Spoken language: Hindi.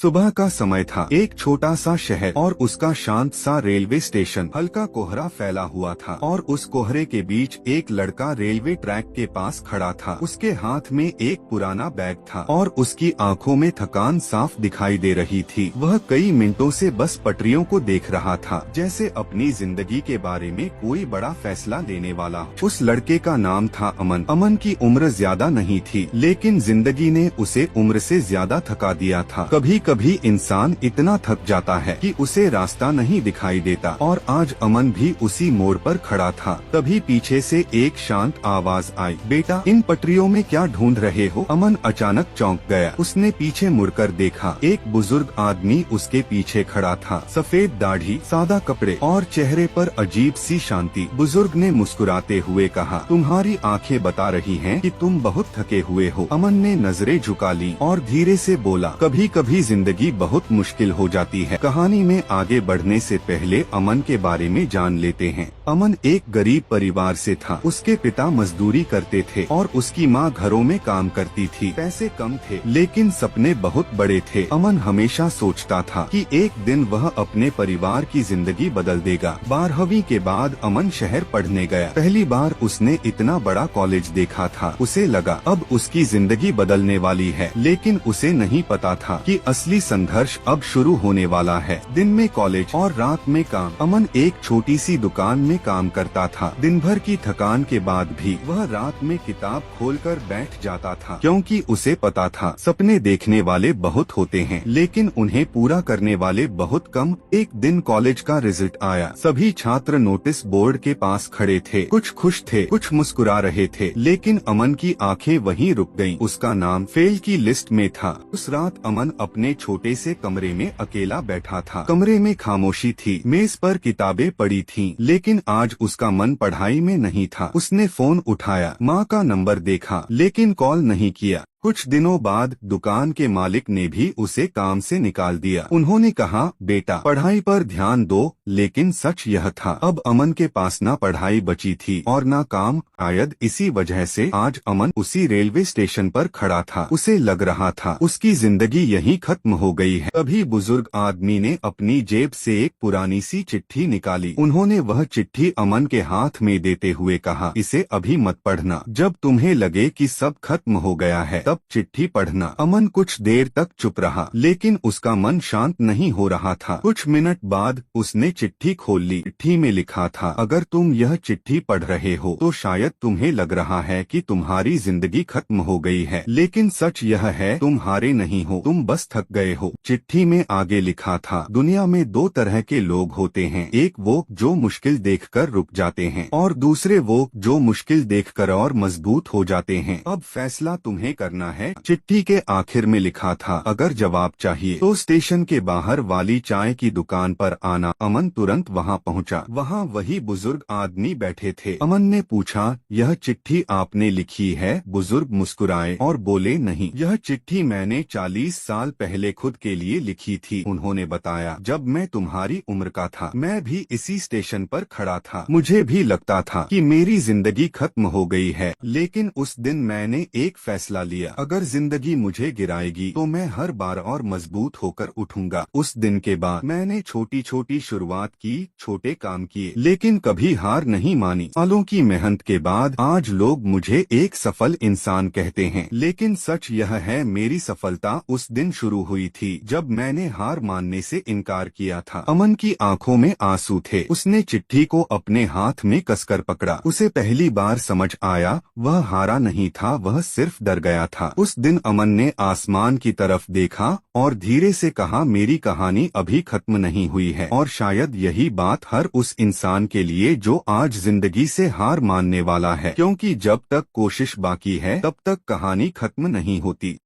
सुबह का समय था। एक छोटा सा शहर और उसका शांत सा रेलवे स्टेशन। हल्का कोहरा फैला हुआ था और उस कोहरे के बीच एक लड़का रेलवे ट्रैक के पास खड़ा था। उसके हाथ में एक पुराना बैग था और उसकी आंखों में थकान साफ दिखाई दे रही थी। वह कई मिनटों से बस पटरियों को देख रहा था, जैसे अपनी जिंदगी के बारे में कोई बड़ा फैसला लेने वाला। उस लड़के का नाम था अमन। अमन की उम्र ज्यादा नहीं थी, लेकिन जिंदगी ने उसे उम्र से ज्यादा थका दिया था। कभी कभी इंसान इतना थक जाता है कि उसे रास्ता नहीं दिखाई देता, और आज अमन भी उसी मोड़ पर खड़ा था। तभी पीछे से एक शांत आवाज आई, बेटा इन पटरियों में क्या ढूंढ रहे हो? अमन अचानक चौंक गया। उसने पीछे मुड़कर देखा। एक बुजुर्ग आदमी उसके पीछे खड़ा था। सफेद दाढ़ी, सादा कपड़े और चेहरे पर अजीब सी शांति। बुजुर्ग ने मुस्कुराते हुए कहा, तुम्हारी आंखें बता रही हैं कि तुम बहुत थके हुए हो। अमन ने नजरें झुका ली और धीरे से बोला, कभी कभी जिंदगी बहुत मुश्किल हो जाती है। कहानी में आगे बढ़ने से पहले अमन के बारे में जान लेते हैं। अमन एक गरीब परिवार से था। उसके पिता मजदूरी करते थे और उसकी माँ घरों में काम करती थी। पैसे कम थे, लेकिन सपने बहुत बड़े थे। अमन हमेशा सोचता था कि एक दिन वह अपने परिवार की जिंदगी बदल देगा। 12वीं के बाद अमन शहर पढ़ने गया। पहली बार उसने इतना बड़ा कॉलेज देखा था। उसे लगा अब उसकी जिंदगी बदलने वाली है, लेकिन उसे नहीं पता था कि असली संघर्ष अब शुरू होने वाला है। दिन में कॉलेज और रात में काम। अमन एक छोटी सी दुकान में काम करता था। दिन भर की थकान के बाद भी वह रात में किताब खोलकर बैठ जाता था, क्योंकि उसे पता था सपने देखने वाले बहुत होते हैं, लेकिन उन्हें पूरा करने वाले बहुत कम। एक दिन कॉलेज का रिजल्ट आया। सभी छात्र नोटिस बोर्ड के पास खड़े थे। कुछ खुश थे, कुछ मुस्कुरा रहे थे, लेकिन अमन की आंखें वहीं रुक गईं। उसका नाम फेल की लिस्ट में था। उस रात अमन अपने छोटे से कमरे में अकेला बैठा था। कमरे में खामोशी थी। मेज पर किताबें पड़ी थीं, लेकिन आज उसका मन पढ़ाई में नहीं था। उसने फोन उठाया, माँ का नंबर देखा, लेकिन कॉल नहीं किया। कुछ दिनों बाद दुकान के मालिक ने भी उसे काम से निकाल दिया। उन्होंने कहा, बेटा पढ़ाई पर ध्यान दो। लेकिन सच यह था, अब अमन के पास ना पढ़ाई बची थी और ना काम। शायद इसी वजह से आज अमन उसी रेलवे स्टेशन पर खड़ा था। उसे लग रहा था उसकी जिंदगी यहीं खत्म हो गई है। तभी बुजुर्ग आदमी ने अपनी जेब से एक पुरानी सी चिट्ठी निकाली। उन्होंने वह चिट्ठी अमन के हाथ में देते हुए कहा, इसे अभी मत पढ़ना। जब तुम्हें लगे कि सब खत्म हो गया है तब चिट्ठी पढ़ना। अमन कुछ देर तक चुप रहा, लेकिन उसका मन शांत नहीं हो रहा था। कुछ मिनट बाद उसने चिट्ठी खोल ली। चिट्ठी में लिखा था, अगर तुम यह चिट्ठी पढ़ रहे हो तो शायद तुम्हें लग रहा है कि तुम्हारी जिंदगी खत्म हो गई है, लेकिन सच यह है तुम हारे नहीं हो, तुम बस थक गए हो। चिट्ठी में आगे लिखा था, दुनिया में दो तरह के लोग होते हैं, एक वो जो मुश्किल देखकर रुक जाते हैं और दूसरे वो जो मुश्किल देखकर और मजबूत हो जाते हैं। अब फैसला तुम्हें करना है। चिट्ठी के आखिर में लिखा था, अगर जवाब चाहिए तो स्टेशन के बाहर वाली चाय की दुकान पर आना। अमन तुरंत वहां पहुंचा। वहां वही बुजुर्ग आदमी बैठे थे। अमन ने पूछा, यह चिट्ठी आपने लिखी है? बुजुर्ग मुस्कुराए और बोले, नहीं, यह चिट्ठी मैंने 40 साल पहले खुद के लिए लिखी थी। उन्होंने बताया, जब मैं तुम्हारी उम्र का था मैं भी इसी स्टेशन पर खड़ा था। मुझे भी लगता था कि मेरी जिंदगी खत्म हो गई है, लेकिन उस दिन मैंने एक फैसला लिया, अगर जिंदगी मुझे गिराएगी तो मैं हर बार और मजबूत होकर उठूंगा। उस दिन के बाद मैंने छोटी छोटी शुरुआत की, छोटे काम किए, लेकिन कभी हार नहीं मानी। सालों की मेहनत के बाद आज लोग मुझे एक सफल इंसान कहते हैं, लेकिन सच यह है मेरी सफलता उस दिन शुरू हुई थी जब मैंने हार मानने से इनकार किया था। अमन की आंखों में आंसू थे। उसने चिट्ठी को अपने हाथ में कसकर पकड़ा। उसे पहली बार समझ आया, वह हारा नहीं था, वह सिर्फ डर गया था। उस दिन अमन ने आसमान की तरफ देखा और धीरे से कहा, मेरी कहानी अभी खत्म नहीं हुई है। और शायद यही बात हर उस इंसान के लिए जो आज जिंदगी से हार मानने वाला है, क्योंकि जब तक कोशिश बाकी है तब तक कहानी खत्म नहीं होती।